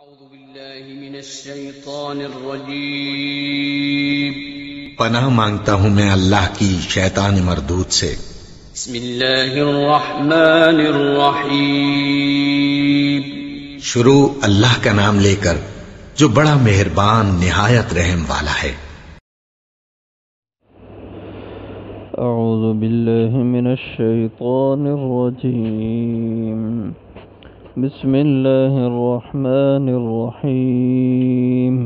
أعوذ بالله من الشيطان الرجيم. پناہ مانگتا ہوں میں اللہ کی شیطان مردود سے۔ بسم الله الرحمن الرحيم. شروع اللہ کا نام لے کر جو بڑا مہربان نہایت رحم والا ہے۔ اعوذ باللہ من الشیطان الرجیم، بسم اللہ الرحمن الرحیم۔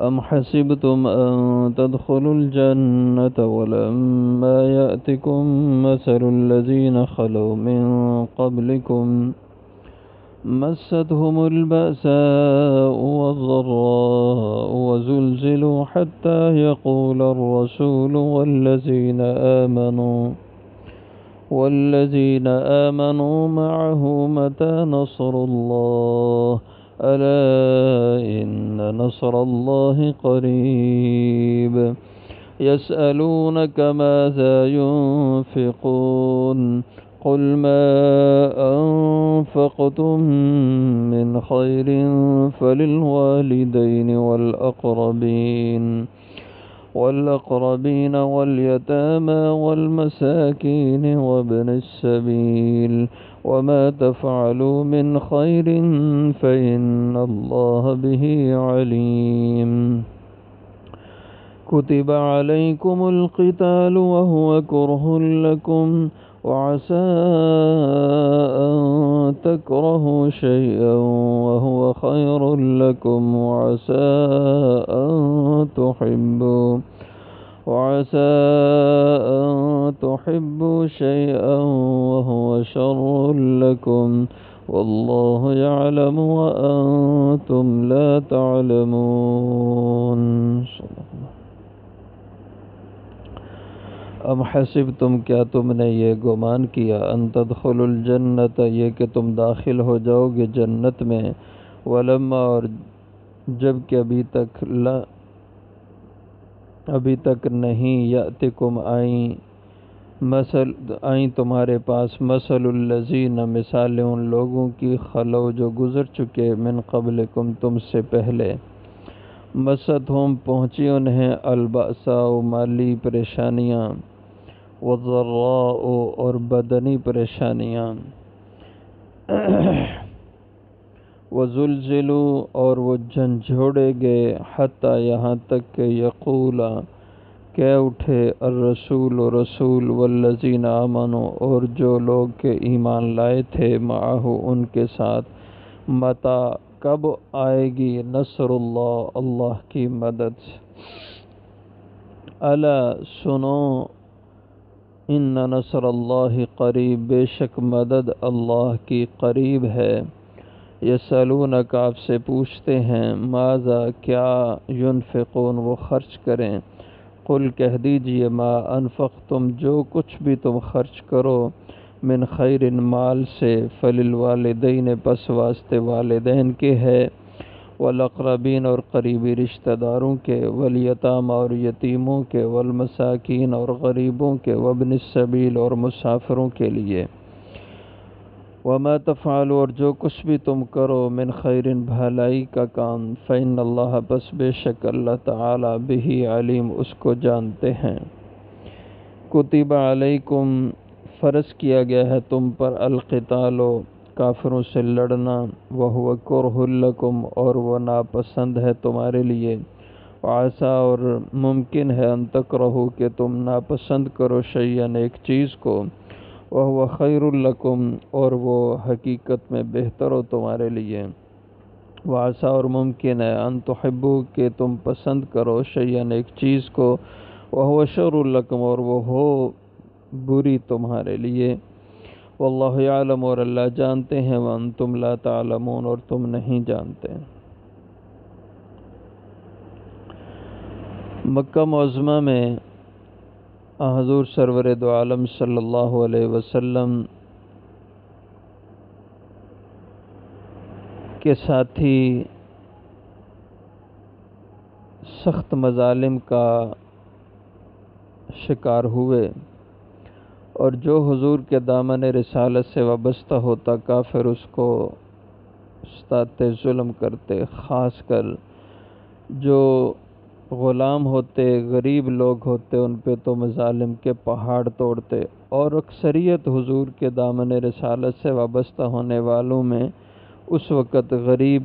ام حسبتم ان تدخلوا الجنة ولما يأتكم مثل الذين خلوا من قبلكم مستهم البأساء والضراء وزلزلوا حتى يقول الرسول والذين آمنوا معه متى نصر الله ألا إن نصر الله قريب يسألونك ماذا ينفقون قل ما أنفقتم من خير فللوالدين والأقربين واليتامى والمساكين وابن السبيل وما تفعلوا من خير فإن الله به عليم كتب عليكم القتال وهو كره لكم وعسى أن تكرهوا شيئا وهو خير لكم وعسى أن تحبوا شيئا وهو شر لكم والله يعلم وأنتم لا تعلمون۔ ام حسبتم، کیا تم نے یہ گمان کیا، ان تدخلوا الجنت، یہ کہ تم داخل ہو جاؤ گے جنت میں، ولما، اور جب کہ ابھی تک نہیں، یاتکم آئیں تمہارے پاس، مثل الذین، مثالیں ان لوگوں کی، خلو جو گزر چکے، من قبلکم تم سے پہلے، مستہم پہنچی انہیں، البأساء مالی پریشانیاں، والضراء اور بدنی پریشانیاں، وزلزلوا اور وہ جھنجھوڑے گئے، حتیٰ یہاں تک کہ یقولا کہہ اٹھے، الرسول رسول، والذین آمنوا اور جو لوگ کے ایمان لائے تھے، معہ ان کے ساتھ، متی کب آئے گی، نصر اللہ اللہ کی مدد، الا سنو، ان نصر اللہ قریب، بے شک مدد اللہ کی قریب ہے، یسألونک آپ سے پوچھتے ہیں، ماذا کیا، ینفقون وہ خرچ کریں، قل کہہ دیجئے، ما انفقتم جو کچھ بھی تم خرچ کرو، من خیر مال سے، فللوالدین پس واسطے والدین کے ہے، والاقربین اور قریبی رشتہ داروں کے، والیتامى اور یتیموں کے، والمساکین اور غریبوں کے، وابن السبیل اور مسافروں کے لیے، وما تفعلوا اور جو کچھ بھی تم کرو، من خیر بھلائی کا کام، فإن اللہ پس بے شک اللہ تعالی بہ علیم اس کو جانتے ہیں، کتب علیکم فرض کیا گیا ہے تم پر، القتال کافروں سے لڑنا، وہو کرہ لکم اور وہ ناپسند ہے تمہارے لیے، وعسیٰ اور ممکن ہے، ان تکرہو کہ تم ناپسند کرو، شیئن ایک چیز کو، وہو خیر لکم اور وہ حقیقت میں بہتر ہو تمہارے لیے، وعسیٰ اور ممکن ہے، ان تحبو کہ تم پسند کرو، شیئن ایک چیز کو، وہو شر لکم اور وہ ہو بری تمہارے لیے، واللہ یعلم اور اللہ جانتے ہیں، وانتم لا تعلمون اور تم نہیں جانتے۔ مکہ معظمہ میں حضور سرور دو عالم صلی اللہ علیہ وسلم کے ساتھی سخت مظالم کا شکار ہوئے، اور جو حضور کے دامن رسالت سے وابستہ ہوتا کافر اس کو ستاتے، ظلم کرتے، خاص کر جو غلام ہوتے، غریب لوگ ہوتے، ان پہ تو مظالم کے پہاڑ توڑتے، اور اکثریت حضور کے دامن رسالت سے وابستہ ہونے والوں میں اس وقت غریب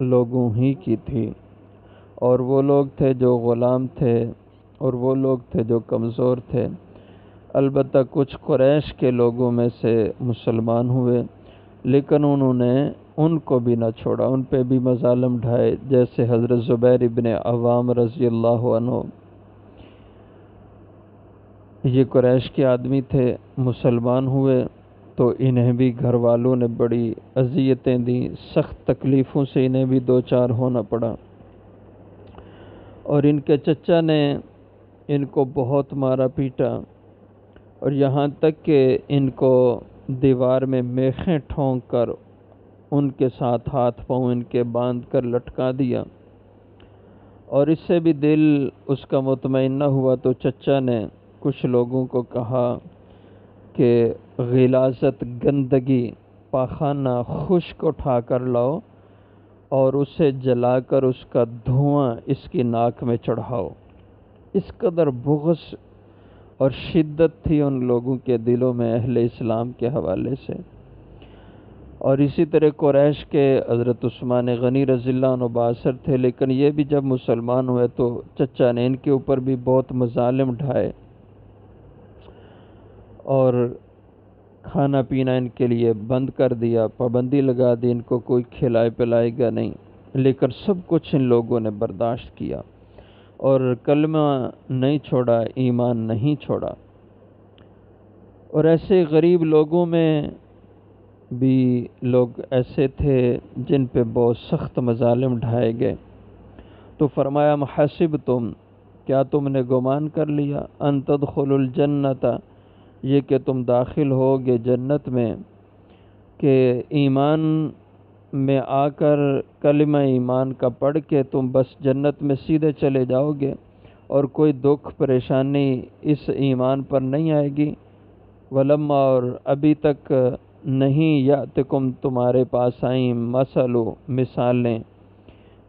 لوگوں ہی کی تھی، اور وہ لوگ تھے جو غلام تھے، اور وہ لوگ تھے جو کمزور تھے۔ البتہ کچھ قریش کے لوگوں میں سے مسلمان ہوئے، لیکن انہوں نے ان کو بھی نہ چھوڑا، ان پہ بھی مظالم ڈھائے، جیسے حضرت زبیر ابن عوام رضی اللہ عنہ۔ یہ قریش کے آدمی تھے، مسلمان ہوئے تو انہیں بھی گھر والوں نے بڑی اذیتیں دیں، سخت تکلیفوں سے انہیں بھی دو چار ہونا پڑا، اور ان کے چچا نے ان کو بہت مارا پیٹا، اور یہاں تک کہ ان کو دیوار میں میخیں ٹھونک کر ان کے ساتھ ہاتھ پاؤں ان کے باندھ کر لٹکا دیا۔ اور اس سے بھی دل اس کا مطمئن نہ ہوا تو چچا نے کچھ لوگوں کو کہا کہ غلاظت، گندگی، پاخانہ خشک اٹھا کر لاؤ اور اسے جلا کر اس کا دھواں اس کی ناک میں چڑھاؤ۔ اس قدر بغض اور شدت تھی ان لوگوں کے دلوں میں اہل اسلام کے حوالے سے۔ اور اسی طرح قریش کے حضرت عثمان غنی رضی اللہ عنہ بااثر تھے، لیکن یہ بھی جب مسلمان ہوئے تو چچا نے ان کے اوپر بھی بہت مظالم ڈھائے، اور کھانا پینا ان کے لیے بند کر دیا، پابندی لگا دی، ان کو کوئی کھلائے پلائے گا نہیں، لیکن سب کچھ ان لوگوں نے برداشت کیا اور کلمہ نہیں چھوڑا، ایمان نہیں چھوڑا۔ اور ایسے غریب لوگوں میں بھی لوگ ایسے تھے جن پہ بہت سخت مظالم ڈھائے گئے، تو فرمایا محسبتم، کیا تم نے گمان کر لیا، ان تدخلوا الجنت، یہ کہ تم داخل ہوگے جنت میں، کہ ایمان میں آ کر کلمہ ایمان کا پڑھ کے تم بس جنت میں سیدھے چلے جاؤ گے اور کوئی دکھ پریشانی اس ایمان پر نہیں آئے گی؟ ولما، اور ابھی تک نہیں، یاتکم، تمہارے پاس آئیں، مثالیں،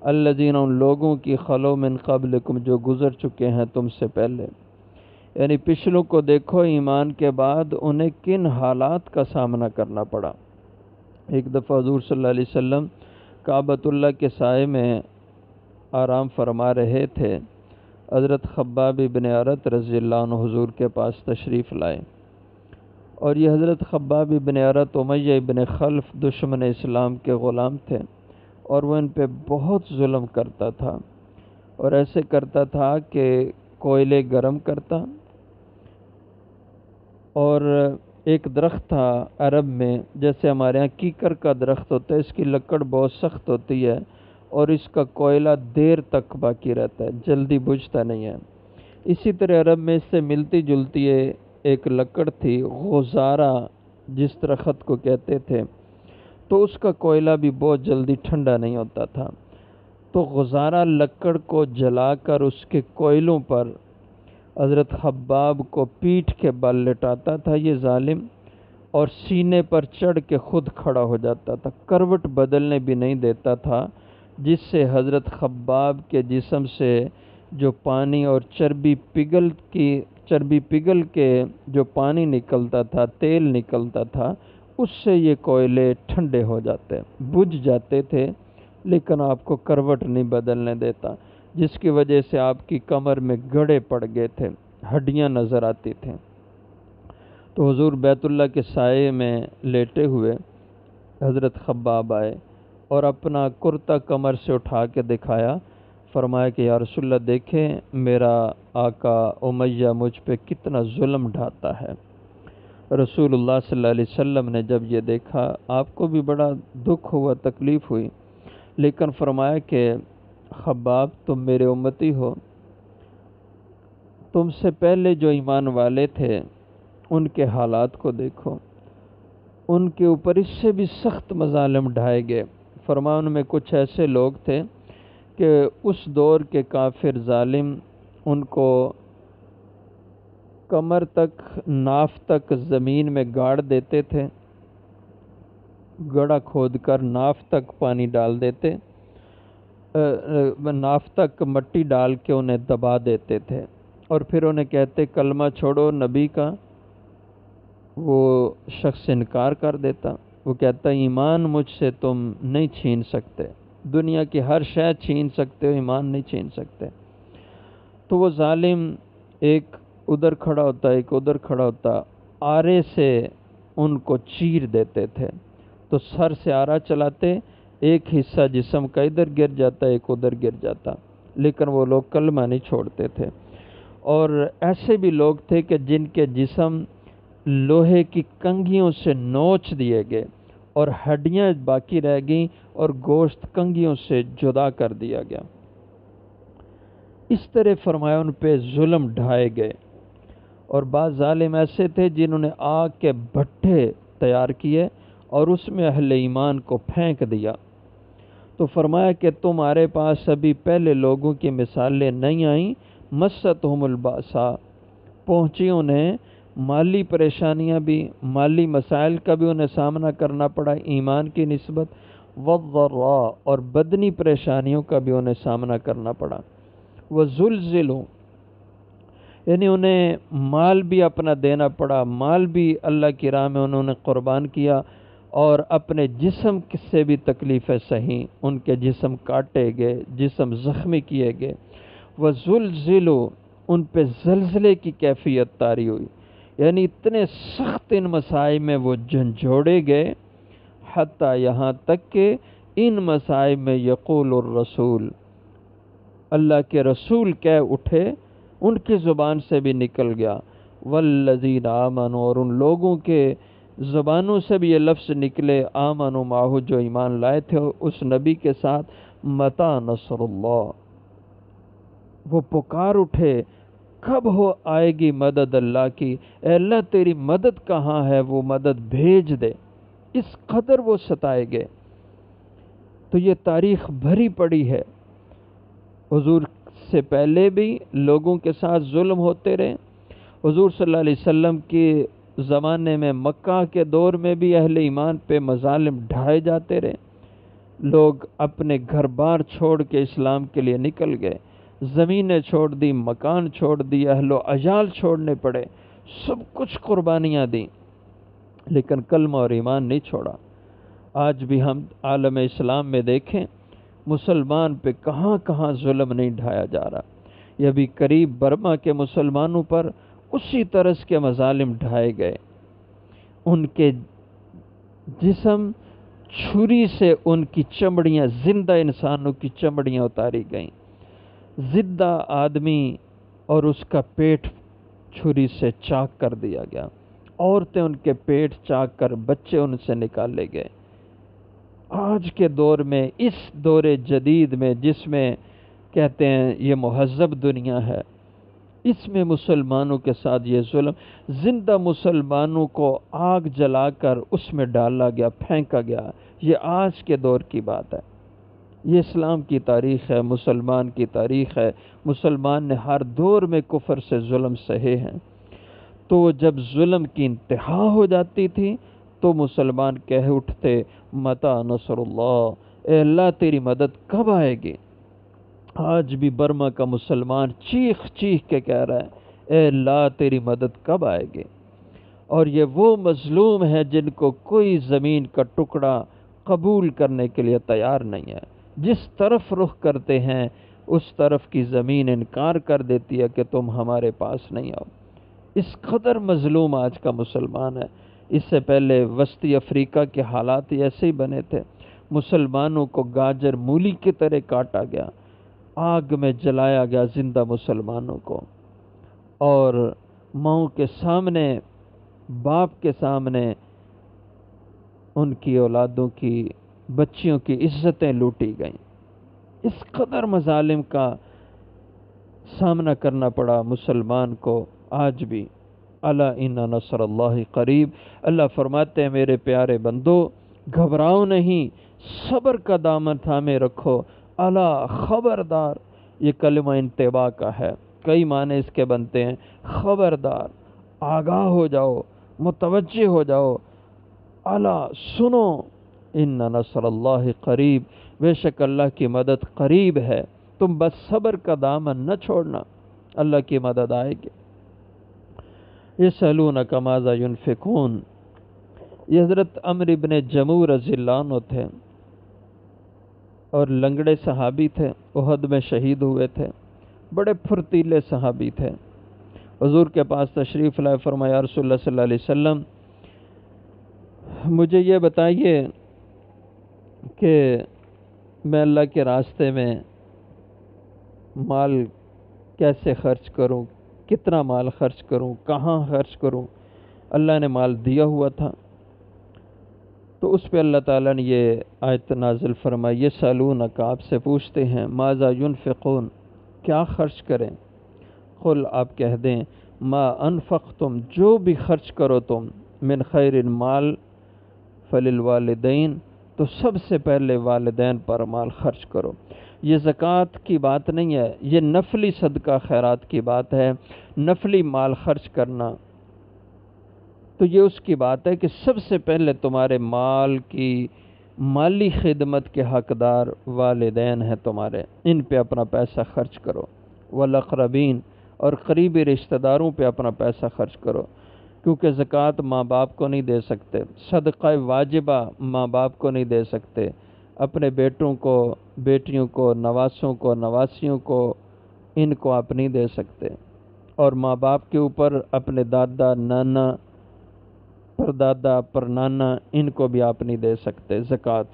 الذین، ان لوگوں کی، خلو من قبلکم، جو گزر چکے ہیں تم سے پہلے، یعنی پچھلوں کو دیکھو، ایمان کے بعد انہیں کن حالات کا سامنا کرنا پڑا۔ ایک دفعہ حضور صلی اللہ علیہ وسلم کعبۃ اللہ کے سائے میں آرام فرما رہے تھے، حضرت خباب ابن ارت رضی اللہ عنہ حضور کے پاس تشریف لائے، اور یہ حضرت خباب ابن ارت امیہ ابن خلف دشمن اسلام کے غلام تھے، اور وہ ان پہ بہت ظلم کرتا تھا، اور ایسے کرتا تھا کہ کوئلے گرم کرتا، اور ایک درخت تھا عرب میں، جیسے ہمارے ہاں کیکر کا درخت ہوتا ہے، اس کی لکڑ بہت سخت ہوتی ہے اور اس کا کوئلہ دیر تک باقی رہتا ہے، جلدی بجھتا نہیں ہے۔ اسی طرح عرب میں اس سے ملتی جلتی ایک لکڑ تھی، غزارہ جس درخت کو کہتے تھے، تو اس کا کوئلہ بھی بہت جلدی ٹھنڈا نہیں ہوتا تھا، تو غزارہ لکڑ کو جلا کر اس کے کوئلوں پر حضرت خباب کو پیٹھ کے بل لٹاتا تھا یہ ظالم، اور سینے پر چڑھ کے خود کھڑا ہو جاتا تھا، کروٹ بدلنے بھی نہیں دیتا تھا، جس سے حضرت خباب کے جسم سے جو پانی اور چربی پگھل کے جو پانی نکلتا تھا، تیل نکلتا تھا، اس سے یہ کوئلے ٹھنڈے ہو جاتے، بجھ جاتے تھے، لیکن آپ کو کروٹ نہیں بدلنے دیتا، جس کی وجہ سے آپ کی کمر میں گڑھے پڑ گئے تھے، ہڈیاں نظر آتی تھیں۔ تو حضور بیت اللہ کے سائے میں لیٹے ہوئے حضرت خباب آئے اور اپنا کرتا کمر سے اٹھا کے دکھایا، فرمایا کہ یا رسول اللہ دیکھیں میرا آقا امیہ مجھ پہ کتنا ظلم ڈھاتا ہے۔ رسول اللہ صلی اللہ علیہ وسلم نے جب یہ دیکھا، آپ کو بھی بڑا دکھ ہوا، تکلیف ہوئی، لیکن فرمایا کہ خباب تم میرے امتی ہو، تم سے پہلے جو ایمان والے تھے ان کے حالات کو دیکھو، ان کے اوپر اس سے بھی سخت مظالم ڈھائے گئے۔ فرمایا ان میں کچھ ایسے لوگ تھے کہ اس دور کے کافر ظالم ان کو کمر تک، ناف تک زمین میں گاڑ دیتے تھے، گڑھا کھود کر ناف تک پانی ڈال دیتے، ناف تک مٹی ڈال کے انہیں دبا دیتے تھے، اور پھر انہیں کہتے کلمہ چھوڑو نبی کا۔ وہ شخص انکار کر دیتا، وہ کہتا ایمان مجھ سے تم نہیں چھین سکتے، دنیا کی ہر شے چھین سکتے ہو، ایمان نہیں چھین سکتے۔ تو وہ ظالم ایک ادھر کھڑا ہوتا، ایک ادھر کھڑا ہوتا، آرے سے ان کو چیر دیتے تھے۔ تو سر سے آرا چلاتے، ایک حصہ جسم کا ادھر گر جاتا، ایک ادھر گر جاتا، لیکن وہ لوگ کلمہ نہیں چھوڑتے تھے۔ اور ایسے بھی لوگ تھے کہ جن کے جسم لوہے کی کنگھیوں سے نوچ دیے گئے اور ہڈیاں باقی رہ گئیں اور گوشت کنگھیوں سے جدا کر دیا گیا۔ اس طرح فرمایا ان پہ ظلم ڈھائے گئے۔ اور بعض ظالم ایسے تھے جنہوں نے آگ کے بھٹے تیار کیے اور اس میں اہل ایمان کو پھینک دیا۔ تو فرمایا کہ تمہارے پاس ابھی پہلے لوگوں کی مثالیں نہیں آئیں، مستہم الباسا، پہنچی انہیں مالی پریشانیاں بھی، مالی مسائل کا بھی انہیں سامنا کرنا پڑا ایمان کی نسبت، والضراء، اور بدنی پریشانیوں کا بھی انہیں سامنا کرنا پڑا، وزلزلوا، یعنی انہیں مال بھی اپنا دینا پڑا، مال بھی اللہ کی راہ میں انہوں نے قربان کیا، اور اپنے جسم سے بھی تکلیفیں سہیں، ان کے جسم کاٹے گئے، جسم زخمی کیے گئے، وزلزلوا، ان پہ زلزلے کی کیفیت طاری ہوئی، یعنی اتنے سخت ان مسائب میں وہ جھنجھوڑے گئے، حتیٰ یہاں تک کہ ان مسائب میں یقول الرسول، اللہ کے رسول کہہ اٹھے، ان کی زبان سے بھی نکل گیا، والذین آمنوا، اور ان لوگوں کے زبانوں سے بھی یہ لفظ نکلے، آمنوا معہ، جو ایمان لائے تھے اس نبی کے ساتھ، متی نصر اللہ، وہ پکار اٹھے کب ہو آئے گی مدد اللہ کی، اے اللہ تیری مدد کہاں ہے، وہ مدد بھیج دے، اس قدر وہ ستائے گئے۔ تو یہ تاریخ بھری پڑی ہے، حضور سے پہلے بھی لوگوں کے ساتھ ظلم ہوتے رہے، حضور صلی اللہ علیہ وسلم کے زمانے میں مکہ کے دور میں بھی اہل ایمان پہ مظالم ڈھائے جاتے رہے، لوگ اپنے گھر بار چھوڑ کے اسلام کے لیے نکل گئے، زمینیں چھوڑ دی، مکان چھوڑ دی، اہل و عیال چھوڑنے پڑے، سب کچھ قربانیاں دیں، لیکن کلمہ اور ایمان نہیں چھوڑا۔ آج بھی ہم عالم اسلام میں دیکھیں، مسلمان پہ کہاں کہاں ظلم نہیں ڈھایا جا رہا۔ یہ بھی قریب برما کے مسلمانوں پر اسی طرز کے مظالم ڈھائے گئے، ان کے جسم چھری سے ان کی چمڑیاں، زندہ انسانوں کی چمڑیاں اتاری گئیں، زندہ آدمی اور اس کا پیٹ چھری سے چاک کر دیا گیا، عورتیں ان کے پیٹ چاک کر بچے ان سے نکالے گئے۔ آج کے دور میں، اس دور جدید میں جس میں کہتے ہیں یہ مہذب دنیا ہے، اس میں مسلمانوں کے ساتھ یہ ظلم، زندہ مسلمانوں کو آگ جلا کر اس میں ڈالا گیا، پھینکا گیا، یہ آج کے دور کی بات ہے۔ یہ اسلام کی تاریخ ہے، مسلمان کی تاریخ ہے، مسلمان نے ہر دور میں کفر سے ظلم سہے ہیں۔ تو جب ظلم کی انتہا ہو جاتی تھی تو مسلمان کہہ اٹھتے متی نصر اللہ، اے اللہ تیری مدد کب آئے گی۔ آج بھی برما کا مسلمان چیخ چیخ کے کہہ رہا ہے اے اللہ تیری مدد کب آئے گی۔ اور یہ وہ مظلوم ہیں جن کو کوئی زمین کا ٹکڑا قبول کرنے کے لیے تیار نہیں ہے، جس طرف رخ کرتے ہیں اس طرف کی زمین انکار کر دیتی ہے کہ تم ہمارے پاس نہیں آؤ۔ اس قدر مظلوم آج کا مسلمان ہے۔ اس سے پہلے وسطی افریقہ کے حالات ایسے ہی بنے تھے، مسلمانوں کو گاجر مولی کی طرح کاٹا گیا، آگ میں جلایا گیا زندہ مسلمانوں کو، اور ماؤں کے سامنے، باپ کے سامنے ان کی اولادوں کی، بچیوں کی عزتیں لوٹی گئیں۔ اس قدر مظالم کا سامنا کرنا پڑا مسلمان کو آج بھی۔ الا ان نصر اللہ قریب، اللہ فرماتے ہیں میرے پیارے بندو گھبراؤ نہیں، صبر کا دامن تھامے رکھو، الا خبردار، یہ کلمہ انتباہ کا ہے، کئی معنی اس کے بنتے ہیں، خبردار، آگاہ ہو جاؤ، متوجہ ہو جاؤ، الا سنو، ان نصر اللہ قریب، بے شک اللہ کی مدد قریب ہے، تم بس صبر کا دامن نہ چھوڑنا، اللہ کی مدد آئے گی۔ یسألونک ماذا ینفقون، یہ حضرت عمرو بن جموح رضی اللہ عنہ تھے اور لنگڑے صحابی تھے، احد میں شہید ہوئے تھے، بڑے پھرتیلے صحابی تھے۔ حضور کے پاس تشریف لائے، فرمایا رسول اللہ صلی اللہ علیہ وسلم مجھے یہ بتائیے کہ میں اللہ کے راستے میں مال کیسے خرچ کروں، کتنا مال خرچ کروں، کہاں خرچ کروں۔ اللہ نے مال دیا ہوا تھا، تو اس پہ اللہ تعالیٰ نے یہ آیت نازل فرمائی، یسألونک، آپ سے پوچھتے ہیں، ماذا ینفقون، کیا خرچ کریں۔ قل، آپ کہہ دیں، ما انفقتم، جو بھی خرچ کرو تم، من خیر مال فللوالدین، تو سب سے پہلے والدین پر مال خرچ کرو۔ یہ زکوٰۃ کی بات نہیں ہے، یہ نفلی صدقہ خیرات کی بات ہے، نفلی مال خرچ کرنا۔ تو یہ اس کی بات ہے کہ سب سے پہلے تمہارے مال کی مالی خدمت کے حقدار والدین ہیں تمہارے، ان پہ اپنا پیسہ خرچ کرو۔ والاقربین، اور قریبی رشتہ داروں پہ اپنا پیسہ خرچ کرو، کیونکہ زکوٰۃ ماں باپ کو نہیں دے سکتے، صدقہ واجبہ ماں باپ کو نہیں دے سکتے، اپنے بیٹوں کو، بیٹیوں کو، نواسوں کو، نواسیوں کو، ان کو آپ نہیں دے سکتے، اور ماں باپ کے اوپر اپنے دادا، نانا، پردادا، پرنانا، ان کو بھی آپ نہیں دے سکتے زکوٰۃ۔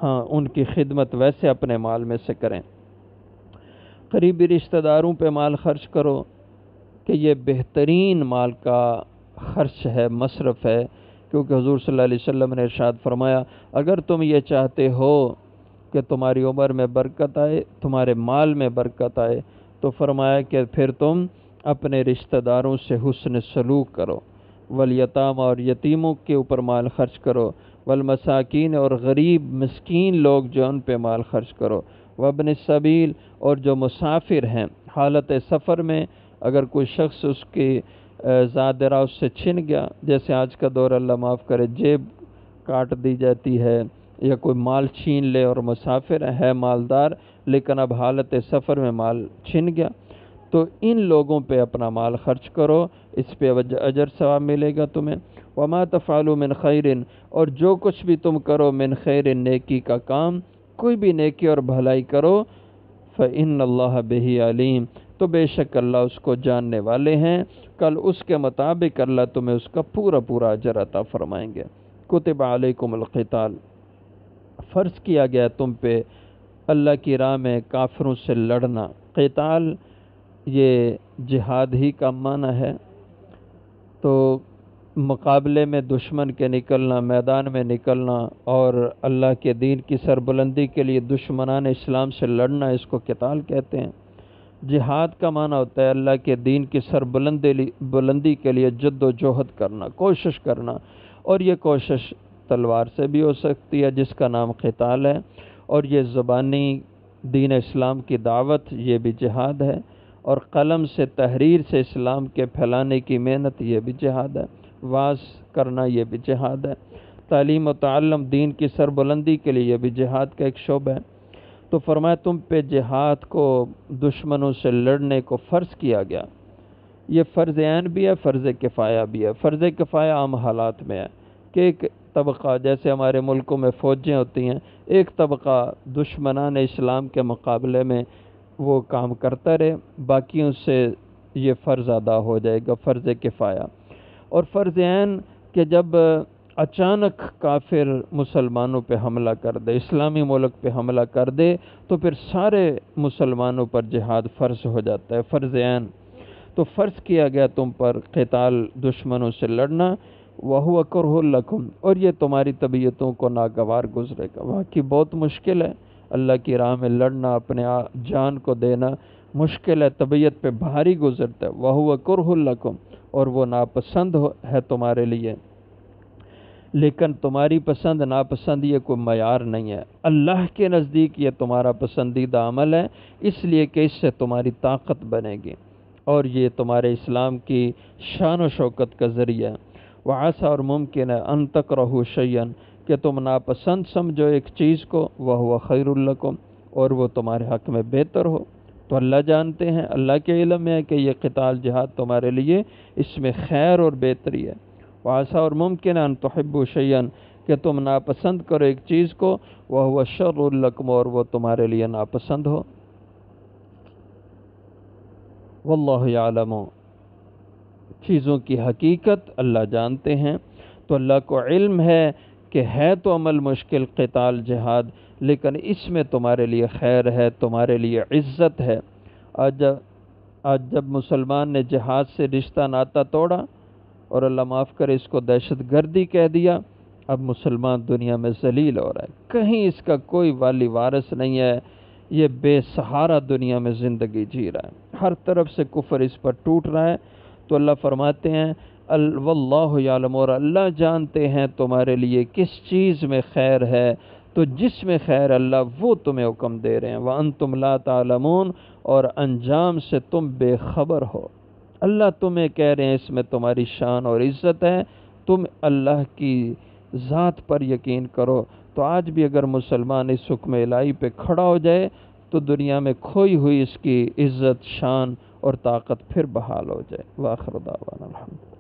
ہاں، ان کی خدمت ویسے اپنے مال میں سے کریں۔ قریبی رشتہ داروں پہ مال خرچ کرو کہ یہ بہترین مال کا خرچ ہے، مصرف ہے، کیونکہ حضور صلی اللہ علیہ وسلم نے ارشاد فرمایا، اگر تم یہ چاہتے ہو کہ تمہاری عمر میں برکت آئے، تمہارے مال میں برکت آئے، تو فرمایا کہ پھر تم اپنے رشتہ داروں سے حسن سلوک کرو، والیتامى، اور یتیموں کے اوپر مال خرچ کرو، والمساکین، اور غریب مسکین لوگ جو ان پہ مال خرچ کرو، وابن السبیل، اور جو مسافر ہیں حالت سفر میں، اگر کوئی شخص اس کی زاد راہ اس سے چھن گیا، جیسے آج کا دور اللہ معاف کرے جیب کاٹ دی جاتی ہے، یا کوئی مال چھین لے اور مسافر ہے مالدار لیکن اب حالت سفر میں مال چھن گیا، تو ان لوگوں پہ اپنا مال خرچ کرو، اس پہ اجر ثواب ملے گا تمہیں۔ وما تفعلوا من خیر، اور جو کچھ بھی تم کرو من خیر، نیکی کا کام، کوئی بھی نیکی اور بھلائی کرو، فإن اللہ بہ علیم، تو بے شک اللہ اس کو جاننے والے ہیں، کل اس کے مطابق اللہ تمہیں اس کا پورا پورا اجر عطا فرمائیں گے۔ کتب علیکم القتال، فرض کیا گیا تم پہ اللہ کی راہ میں کافروں سے لڑنا۔ قتال یہ جہاد ہی کا معنی ہے، تو مقابلے میں دشمن کے نکلنا، میدان میں نکلنا اور اللہ کے دین کی سربلندی کے لیے دشمنان اسلام سے لڑنا، اس کو قتال کہتے ہیں۔ جہاد کا معنی ہوتا ہے اللہ کے دین کی سربلندی کے لیے جد و جہد کرنا، کوشش کرنا، اور یہ کوشش تلوار سے بھی ہو سکتی ہے جس کا نام قتال ہے، اور یہ زبانی دین اسلام کی دعوت، یہ بھی جہاد ہے، اور قلم سے، تحریر سے اسلام کے پھیلانے کی محنت، یہ بھی جہاد ہے، واعظ کرنا، یہ بھی جہاد ہے، تعلیم و تعلم دین کی سربلندی کے لیے، یہ بھی جہاد کا ایک شعبہ ہے۔ تو فرمایا تم پہ جہاد کو، دشمنوں سے لڑنے کو فرض کیا گیا۔ یہ فرض عین بھی ہے، فرض کفایہ بھی ہے۔ فرض کفایہ عام حالات میں ہے کہ ایک طبقہ، جیسے ہمارے ملکوں میں فوجیں ہوتی ہیں، ایک طبقہ دشمنان اسلام کے مقابلے میں وہ کام کرتا رہے، باقیوں سے یہ فرض ادا ہو جائے گا، فرض کفایہ۔ اور فرض عین کہ جب اچانک کافر مسلمانوں پہ حملہ کر دے، اسلامی ملک پہ حملہ کر دے، تو پھر سارے مسلمانوں پر جہاد فرض ہو جاتا ہے، فرض عین۔ تو فرض کیا گیا تم پر قتال، دشمنوں سے لڑنا، وَهُوَ كُرْهٌ لَكُمْ، اور یہ تمہاری طبیعتوں کو ناگوار گزرے گا۔ واقعی بہت مشکل ہے اللہ کی راہ میں لڑنا، اپنے جان کو دینا مشکل ہے، طبیعت پہ بھاری گزرتا ہے۔ وَهُوَ كُرْهٌ لَكُمْ، اور وہ ناپسند ہے تمہارے لیے، لیکن تمہاری پسند ناپسند یہ کوئی معیار نہیں ہے، اللہ کے نزدیک یہ تمہارا پسندیدہ عمل ہے، اس لیے کہ اس سے تمہاری طاقت بنے گی، اور یہ تمہارے اسلام کی شان و شوکت کا ذریعہ ہے۔ وعسى، اور ممکن ہے، ان تکرہوا شیئا، کہ تم ناپسند سمجھو ایک چیز کو، وَهُوَ خَيْرٌ لَكُمْ، اور وہ تمہارے حق میں بہتر ہو۔ تو اللہ جانتے ہیں، اللہ کے علم میں ہے کہ یہ قتال جہاد تمہارے لیے اس میں خیر اور بہتری ہے۔ وعسیٰ، اور ممکن ہے ان تحبوا شیئا، کہ تم ناپسند کرو ایک چیز کو، وَهُوَ شَرٌ لَكُمْ، اور وہ تمہارے لیے ناپسند ہو۔ واللہ یعلم، چیزوں کی حقیقت اللہ جانتے ہیں۔ تو اللہ کو علم ہے کہ ہے تو عمل مشکل قتال جہاد، لیکن اس میں تمہارے لیے خیر ہے، تمہارے لیے عزت ہے۔ آج جب مسلمان نے جہاد سے رشتہ ناتا توڑا اور اللہ معاف کرے اس کو دہشت گردی کہہ دیا، اب مسلمان دنیا میں ذلیل ہو رہا ہے، کہیں اس کا کوئی والی وارث نہیں ہے، یہ بے سہارا دنیا میں زندگی جی رہا ہے، ہر طرف سے کفر اس پر ٹوٹ رہا ہے۔ تو اللہ فرماتے ہیں واللہ یعلم، اور اللہ جانتے ہیں تمہارے لیے کس چیز میں خیر ہے، تو جس میں خیر اللہ وہ تمہیں حکم دے رہے ہیں۔ وَأَنْتُمْ لَا تَعْلَمُونَ، اور انجام سے تم بے خبر ہو۔ اللہ تمہیں کہہ رہے ہیں اس میں تمہاری شان اور عزت ہے، تم اللہ کی ذات پر یقین کرو۔ تو آج بھی اگر مسلمان اس حکم الہی پہ کھڑا ہو جائے تو دنیا میں کھوئی ہوئی اس کی عزت، شان اور طاقت پھر بحال ہو جائے۔ وآخر دعوانا الحمد۔